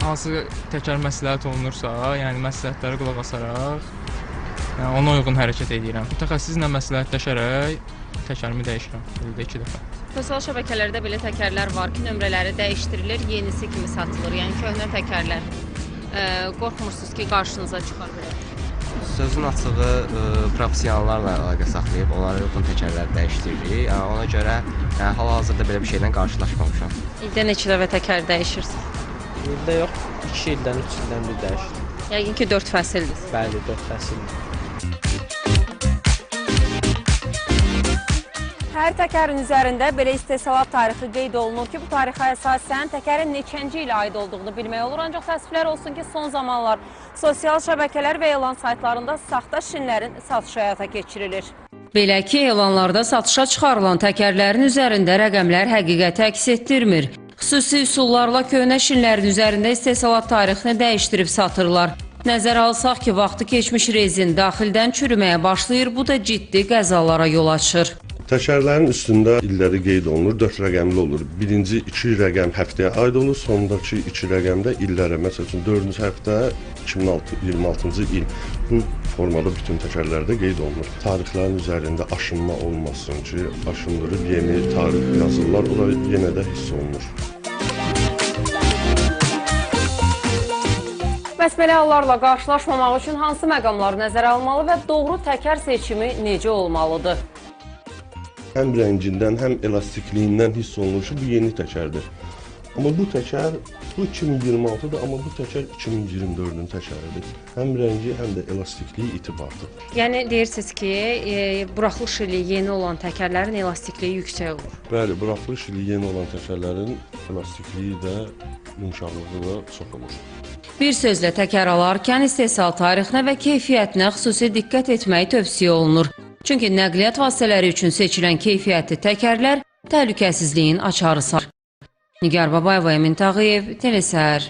hansı təkər məsləhət olunursa, yəni məsləhətlərə qulaq asaraq, yəni ona uyğun hərəkət edirəm. Mütəxəssislə məsləhətləşərək təkərimi dəyişirəm ildə 2 dəfə. Sosial şəbəkələrdə belə təkərlər var ki, nömrələri dəyişdirilir, yenisi kimi satılır. Yəni köhnə təkərlər. Qorxmursunuz ki, qarşınıza çıxa bilər? Sözün açığı professionallarla əlaqə saxlayıb onlara uyğun təkərlər dəyişdiririk. Ona görə hal-hazırda belə bir şeylə qarşılaşmamışam. İldə neçə dəfə təkər dəyişirsiniz? İldə yox, 2 ildən, 3 ildən bir dəyişir. Yəqin ki, 4 fəsildir. Bəli, 4 fəsildir. Hər təkərin üzərində belə istehsalat tarixi qeyd olunur ki, bu tarixə əsasən təkərin neçənci ilə aid olduğunu bilmək olur. Ancaq təəssüflər olsun ki, son zamanlar sosial şəbəkələr və elan saytlarında saxta şinlərin satışı həyata keçirilir. Belə ki, elanlarda satışa çıxarılan təkərlərin üzərində rəqəmlər həqiqəti əks etdirmir. Xüsusi üsullarla köhnə şinlərin üzərində istehsalat tarixini dəyişdirib satırlar. Nəzərə alsaq ki, vaxtı keçmiş rezin daxildən çürüməyə başlayır, bu da ciddi qəzalara yol açır. Təkərlərin üstündə illəri qeyd olunur, 4 rəqəmli olur. Birinci 2 rəqəm həftəyə aid olur, sondakı 2 rəqəm də illərə. Məsəl üçün 4-cü həftə 2026-cı il. Bu formada bütün təkərlərdə qeyd olunur. Tarixlərin üzərində aşınma olmasın ki, aşındırıb yeni tarix yazırlar, o da yenə də hiss olunur. Bəs belə hallarla qarşılaşmamaq üçün hansı məqamlar nəzərə almalı və doğru təkər seçimi necə olmalıdır? Həm rəngindən, həm elastikliyindən hiss olunur ki, bu yeni təkərdir. Amma bu təkər, bu 2026-dır, amma bu təkər 2024-ün təkəridir. Həm rəngi, həm də elastikliyi itib artıq. Yəni deyirsiniz ki, buraxılış ili yeni olan təkərlərin elastikliyi yüksək olur. Bəli, buraxılış ili yeni olan təkərlərin elastikliyi də, yumşaqlığı da çox olur. Bir sözlə təkər alarkən istehsal tarixinə və keyfiyyətinə xüsusi diqqət etmək tövsiyə olunur. Çünki nəqliyyat vasitələri üçün seçilən keyfiyyətli təkərlər təhlükəsizliyin açarı sayılır. Nigar Babayeva, Emin Tağıyev, Telesər.